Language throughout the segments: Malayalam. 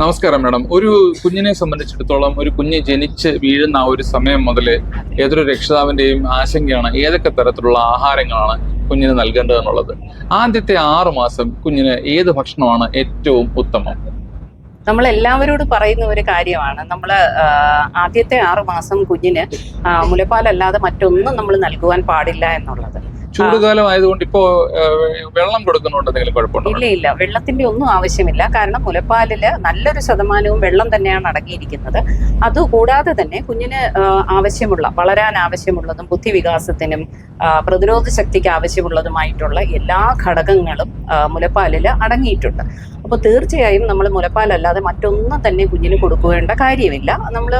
നമസ്കാരം മാഡം. ഒരു കുഞ്ഞിനെ സംബന്ധിച്ചിടത്തോളം ഒരു കുഞ്ഞ് ജനിച്ച് വീഴുന്ന ആ ഒരു സമയം മുതൽ ഏതൊരു രക്ഷിതാവിന്റെയും ആശങ്കയാണ് ഏതൊക്കെ തരത്തിലുള്ള ആഹാരങ്ങളാണ് കുഞ്ഞിന് നൽകേണ്ടതെന്നുള്ളത്. ആദ്യത്തെ 6 മാസം കുഞ്ഞിന് ഏത് ഭക്ഷണമാണ് ഏറ്റവും ഉത്തമം? നമ്മൾ എല്ലാവരോടും പറയുന്ന ഒരു കാര്യമാണ്, നമ്മൾ ആദ്യത്തെ 6 മാസം കുഞ്ഞിന് മുലപ്പാലല്ലാതെ മറ്റൊന്നും നമ്മൾ നൽകുവാൻ പാടില്ല എന്നുള്ളത്. ചൂടുകാലം ആയതുകൊണ്ട് ഇപ്പോ വെള്ളം കൊടുക്കുന്നുണ്ട് എന്തെങ്കിലും കുഴപ്പമുണ്ടോ? ഇല്ല, വെള്ളത്തിന്റെ ഒന്നും ആവശ്യമില്ല. കാരണം മുലപ്പാലില് നല്ലൊരു ശതമാനവും വെള്ളം തന്നെയാണ് അടങ്ങിയിരിക്കുന്നത്. അതുകൂടാതെ തന്നെ കുഞ്ഞിന് വളരാൻ ആവശ്യമുള്ളതും ബുദ്ധിവികാസത്തിനും പ്രതിരോധ ശക്തിക്ക് ആവശ്യമുള്ളതുമായിട്ടുള്ള എല്ലാ ഘടകങ്ങളും മുലപ്പാലിൽ അടങ്ങിയിട്ടുണ്ട്. അപ്പോൾ തീർച്ചയായും നമ്മൾ മുലപ്പാലല്ലാതെ മറ്റൊന്നും തന്നെ കുഞ്ഞിന് കൊടുക്കേണ്ട കാര്യമില്ല. നമ്മൾ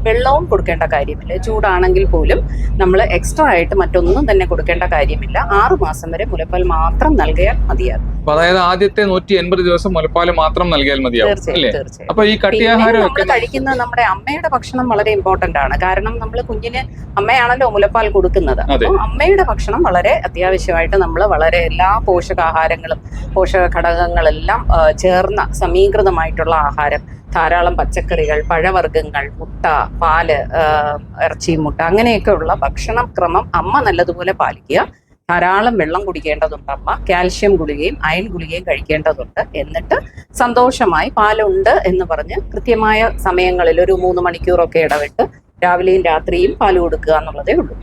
വെള്ളവും കൊടുക്കേണ്ട കാര്യമില്ല. ചൂടാണെങ്കിൽ പോലും നമ്മൾ എക്സ്ട്രാ ആയിട്ട് മറ്റൊന്നും തന്നെ കൊടുക്കേണ്ട കാര്യമില്ല. 6 മാസം വരെ മുലപ്പാൽ മാത്രം നൽകിയാൽ മതിയാകും. അതായത് ആദ്യത്തെ 180 ദിവസം മുലപ്പാൽ മാത്രം നൽകിയാൽ മതിയാകും അല്ലേ? അപ്പൊ ഈ കട്ടിയാഹാരം നമ്മൾ കഴിക്കുന്ന നമ്മുടെ അമ്മയുടെ ഭക്ഷണം വളരെ ഇമ്പോർട്ടന്റ് ആണ്. കാരണം നമ്മൾ കുഞ്ഞിന് അമ്മയാണല്ലോ മുലപ്പാൽ കൊടുക്കുന്നത്. അപ്പോൾ അമ്മയുടെ ഭക്ഷണം വളരെ അത്യാവശ്യമായിട്ട് നമ്മൾ വളരെ എല്ലാ പോഷകാഹാരങ്ങളും പോഷക ഘടകങ്ങളെല്ലാം ചേർന്ന സമീകൃതമായിട്ടുള്ള ആഹാരം, ധാരാളം പച്ചക്കറികൾ, പഴവർഗ്ഗങ്ങൾ, മുട്ട, പാല്, ഇറച്ചി, മുട്ട, അങ്ങനെയൊക്കെ ഉള്ള ഭക്ഷണക്രമം അമ്മ നല്ലതുപോലെ പാലിക്കുക. ധാരാളം വെള്ളം കുടിക്കേണ്ടതുണ്ട്. അമ്മ കാൽഷ്യം ഗുളികയും അയൺ ഗുളികയും കഴിക്കേണ്ടതുണ്ട്. എന്നിട്ട് സന്തോഷമായി പാലുണ്ട് എന്ന് പറഞ്ഞ് കൃത്യമായ സമയങ്ങളിൽ ഒരു 3 മണിക്കൂറൊക്കെ ഇടവിട്ട് രാവിലെയും രാത്രിയും പാല് കൊടുക്കുക എന്നുള്ളതേ ഉള്ളൂ.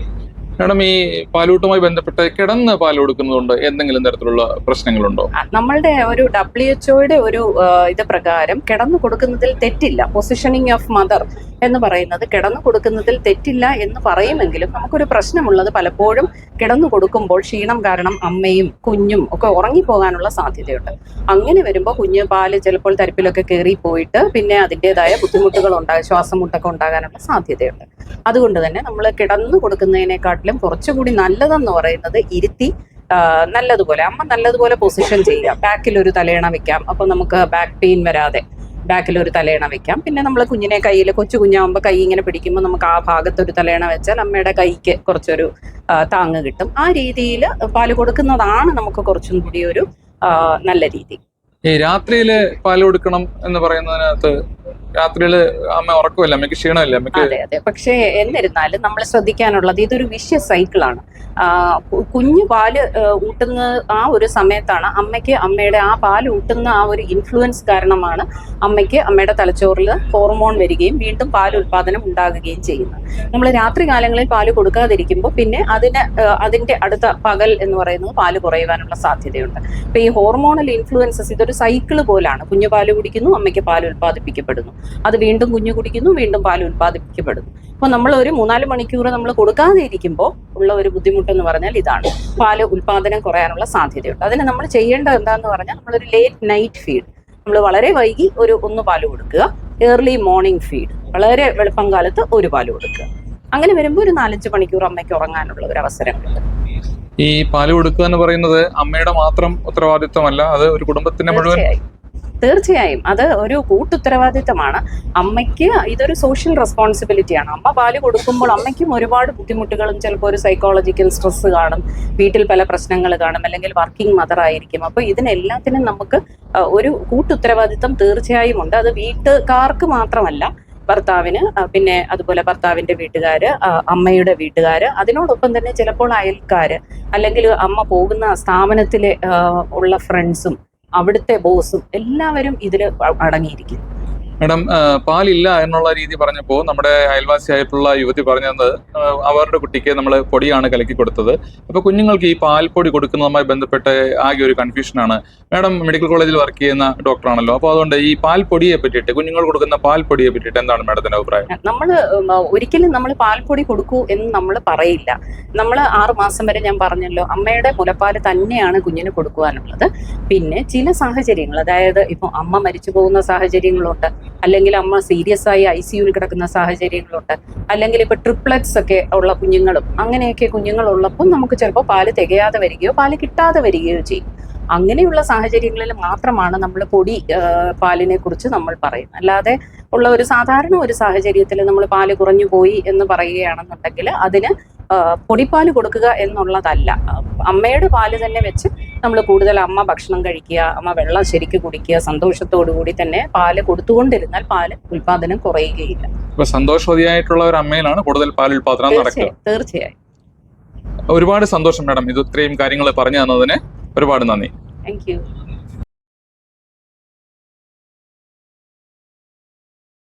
മാഡം, ഈ പാലൂട്ടുമായി ബന്ധപ്പെട്ട് കിടന്ന് പാൽ കൊടുക്കുന്നതുകൊണ്ട് എന്തെങ്കിലും തരത്തിലുള്ള പ്രശ്നങ്ങളുണ്ടോ? നമ്മളുടെ ഒരു WHO ഒരു ഇത് പ്രകാരം കിടന്നു കൊടുക്കുന്നതിൽ തെറ്റില്ല. പൊസിഷനിങ് ഓഫ് മദർ എന്ന് പറയുന്നത് കിടന്നു കൊടുക്കുന്നതിൽ തെറ്റില്ല എന്ന് പറയുമെങ്കിലും നമുക്കൊരു പ്രശ്നമുള്ളത് പലപ്പോഴും കിടന്നു കൊടുക്കുമ്പോൾ ക്ഷീണം കാരണം അമ്മയും കുഞ്ഞും ഒക്കെ ഉറങ്ങിപ്പോകാനുള്ള സാധ്യതയുണ്ട്. അങ്ങനെ വരുമ്പോൾ കുഞ്ഞ് പാല് ചിലപ്പോൾ തരിപ്പിലൊക്കെ കയറി പോയിട്ട് പിന്നെ അതിൻ്റെതായ ബുദ്ധിമുട്ടുകൾ ശ്വാസം മുട്ടൊക്കെ ഉണ്ടാകാനുള്ള സാധ്യതയുണ്ട്. അതുകൊണ്ട് തന്നെ നമ്മൾ കിടന്നു കൊടുക്കുന്നതിനെക്കാട്ടിലും കുറച്ചുകൂടി നല്ലതെന്ന് പറയുന്നത് ഇരുത്തി നല്ലതുപോലെ അമ്മ നല്ലതുപോലെ പൊസിഷൻ ചെയ്യുക. ബാക്കിൽ ഒരു തലയണ വെക്കാം. അപ്പൊ നമുക്ക് ബാക്ക് പെയിൻ വരാതെ ബാക്കിൽ ഒരു തലയണ വെക്കാം. പിന്നെ നമ്മൾ കുഞ്ഞിനെ കയ്യിൽ, കൊച്ചു കുഞ്ഞാകുമ്പോൾ കൈ ഇങ്ങനെ പിടിക്കുമ്പോൾ നമുക്ക് ആ ഭാഗത്തൊരു തലയണ വെച്ചാൽ അമ്മയുടെ കൈക്ക് കുറച്ചൊരു താങ്ങ് കിട്ടും. ആ രീതിയിൽ പാല് കൊടുക്കുന്നതാണ് നമുക്ക് കുറച്ചും കൂടി ഒരു നല്ല രീതി. ഈ രാത്രിയില് പാല് കൊടുക്കണം എന്ന് പറയുന്നതിനകത്ത് രാത്രിയില് അമ്മ ഉറക്കമില്ല, അമ്മയ്ക്ക് ക്ഷീണമില്ല, അമ്മയ്ക്ക്. അതെ. പക്ഷേ എന്നിരുന്നാലും നമ്മൾ ശ്രദ്ധിക്കാനുള്ളത് ഇതൊരു വിഷ്യസ് സൈക്കിളാണ്. കുഞ്ഞു പാല് ഊട്ടുന്ന ആ ഒരു സമയത്താണ് അമ്മയ്ക്ക് അമ്മയുടെ ആ പാല് ഊട്ടുന്ന ആ ഒരു ഇൻഫ്ലുവൻസ് കാരണമാണ് അമ്മയ്ക്ക് അമ്മയുടെ തലച്ചോറിൽ ഹോർമോൺ വരികയും വീണ്ടും പാൽ ഉൽപാദനം ഉണ്ടാകുകയും ചെയ്യുന്നത്. നമ്മൾ രാത്രി കാലങ്ങളിൽ പാല് കൊടുക്കാതിരിക്കുമ്പോൾ പിന്നെ അതിന്റെ അടുത്ത പകൽ എന്ന് പറയുന്നത് പാല് കുറയുവാനുള്ള സാധ്യതയുണ്ട്. അപ്പൊ ഈ ഹോർമോണൽ ഇൻഫ്ലുവൻസസ് ഇതൊരു സൈക്കിള് പോലാണ്. കുഞ്ഞു പാല് കുടിക്കുന്നു, അമ്മയ്ക്ക് പാൽ ഉൽപ്പാദിപ്പിക്കപ്പെടുന്നു, അത് വീണ്ടും കുഞ്ഞു കുടിക്കുന്നു, വീണ്ടും പാൽ ഉൽപ്പാദിപ്പിക്കപ്പെടുന്നു. അപ്പൊ നമ്മൾ ഒരു 3-4 മണിക്കൂർ നമ്മൾ കൊടുക്കാതെ ഇരിക്കുമ്പോൾ ഉള്ള ഒരു ബുദ്ധിമുട്ടെന്ന് പറഞ്ഞാൽ ഇതാണ്, പാല് ഉൽപാദനം കുറയാനുള്ള സാധ്യതയുണ്ട്. അതിന് നമ്മൾ ചെയ്യേണ്ടത് എന്താന്ന് പറഞ്ഞാൽ നമ്മളൊരു ലേറ്റ് നൈറ്റ് ഫീഡ്, നമ്മൾ വളരെ വൈകി ഒന്ന് പാല് കൊടുക്കുക. ഏർലി മോർണിംഗ് ഫീഡ്, വളരെ വെളുപ്പം കാലത്ത് ഒരു പാല് കൊടുക്കുക. അങ്ങനെ വരുമ്പോൾ ഒരു 4-5 മണിക്കൂർ അമ്മയ്ക്ക് ഉറങ്ങാനുള്ള ഒരു അവസരം കിട്ടും. ഈ പാല് കൊടുക്കുക എന്ന് പറയുന്നത് അമ്മയുടെ മാത്രം ഉത്തരവാദിത്വമല്ല, അത് ഒരു കുടുംബത്തിന്റെ മുഴുവൻ. തീർച്ചയായും അത് ഒരു കൂട്ടുത്തരവാദിത്തമാണ്. അമ്മയ്ക്ക് ഇതൊരു സോഷ്യൽ റെസ്പോൺസിബിലിറ്റിയാണ്. അമ്മ പാല് കൊടുക്കുമ്പോൾ അമ്മയ്ക്കും ഒരുപാട് ബുദ്ധിമുട്ടുകളും ചിലപ്പോൾ ഒരു സൈക്കോളജിക്കൽ സ്ട്രെസ് കാണും, വീട്ടിൽ പല പ്രശ്നങ്ങൾ കാണും, അല്ലെങ്കിൽ വർക്കിംഗ് മദർ ആയിരിക്കും. അപ്പോൾ ഇതിനെല്ലാത്തിനും നമുക്ക് ഒരു കൂട്ടുത്തരവാദിത്തം തീർച്ചയായും ഉണ്ട്. അത് വീട്ടുകാർക്ക് മാത്രമല്ല, ഭർത്താവിന്, പിന്നെ അതുപോലെ ഭർത്താവിന്റെ വീട്ടുകാര്, അമ്മയുടെ വീട്ടുകാര്, അതിനോടൊപ്പം തന്നെ ചിലപ്പോൾ അയൽക്കാര്, അല്ലെങ്കിൽ അമ്മ പോകുന്ന സ്ഥാപനത്തിലെ ഉള്ള ഫ്രണ്ട്സും അവിടുത്തെ ബോസും എല്ലാവരും ഇതിൽ അടങ്ങിയിരിക്കും. മാഡം, പാലില്ല എന്നുള്ള രീതി പറഞ്ഞപ്പോൾ നമ്മുടെ അയൽവാസിയായിട്ടുള്ള യുവതി പറഞ്ഞത് അവരുടെ കുട്ടിക്ക് നമ്മൾ പൊടിയാണ് കലക്കി കൊടുത്തത്. അപ്പൊ കുഞ്ഞുങ്ങൾക്ക് ഈ പാൽപ്പൊടി കൊടുക്കുന്നതുമായി ബന്ധപ്പെട്ട് ആകെ ഒരു കൺഫ്യൂഷനാണ്. മാഡം മെഡിക്കൽ കോളേജിൽ വർക്ക് ചെയ്യുന്ന ഡോക്ടറാണല്ലോ, അപ്പൊ അതുകൊണ്ട് ഈ പാൽപ്പൊടിയെ പറ്റിയിട്ട്, കുഞ്ഞുങ്ങൾ കൊടുക്കുന്ന പാൽപ്പൊടിയെ പറ്റിയിട്ട് എന്താണ് മാഡത്തിന്റെ അഭിപ്രായം? നമ്മൾ ഒരിക്കലും നമ്മൾ പാൽപ്പൊടി കൊടുക്കൂ എന്ന് നമ്മൾ പറയില്ല. നമ്മൾ 6 മാസം വരെ ഞാൻ പറഞ്ഞല്ലോ, അമ്മയുടെ മുലപ്പാല് തന്നെയാണ് കുഞ്ഞിന് കൊടുക്കുവാനുള്ളത്. പിന്നെ ചില സാഹചര്യങ്ങൾ, അതായത് ഇപ്പൊ അമ്മ മരിച്ചു പോകുന്ന സാഹചര്യങ്ങളുണ്ട്, അല്ലെങ്കിൽ അമ്മ സീരിയസ് ആയി ICUവിൽ കിടക്കുന്ന സാഹചര്യങ്ങളുണ്ട്, അല്ലെങ്കിൽ ഇപ്പൊ ട്രിപ്ലറ്റ്സ് ഒക്കെ ഉള്ള കുഞ്ഞുങ്ങളും അങ്ങനെയൊക്കെ കുഞ്ഞുങ്ങളുള്ളപ്പോൾ നമുക്ക് ചിലപ്പോൾ പാല് തികയാതെ വരികയോ പാല് കിട്ടാതെ വരികയോ ചെയ്യും. അങ്ങനെയുള്ള സാഹചര്യങ്ങളിൽ മാത്രമാണ് നമ്മൾ പൊടി പാലിനെ കുറിച്ച് നമ്മൾ പറയുന്നത്. അല്ലാതെ ഉള്ള ഒരു സാധാരണ ഒരു സാഹചര്യത്തിൽ നമ്മൾ പാല് കുറഞ്ഞു പോയി എന്ന് പറയുകയാണെന്നുണ്ടെങ്കിൽ അതിന് പൊടിപ്പാല് കൊടുക്കുക എന്നുള്ളതല്ല. അമ്മയുടെ പാല് തന്നെ വെച്ച് നമ്മൾ കൂടുതൽ അമ്മ ഭക്ഷണം കഴിക്കുക, അമ്മ വെള്ളം ശരിക്കും കുടിക്കുക, സന്തോഷത്തോടു കൂടി തന്നെ പാല് കൊടുത്തുകൊണ്ടിരുന്നാൽ പാല് ഉൽപാദനം കുറയുകയില്ല. അപ്പൊ സന്തോഷവതിയായിട്ടുള്ള ഒരു അമ്മയിലാണ് കൂടുതൽ പാൽ ഉൽപാദനം നടക്കുക. തീർച്ചയായും. ഒരുപാട് സന്തോഷം മാഡം, ഇത് ഇത്രയും കാര്യങ്ങൾ പറഞ്ഞു തന്നതിന് ഒരുപാട് നന്ദി. Thank you.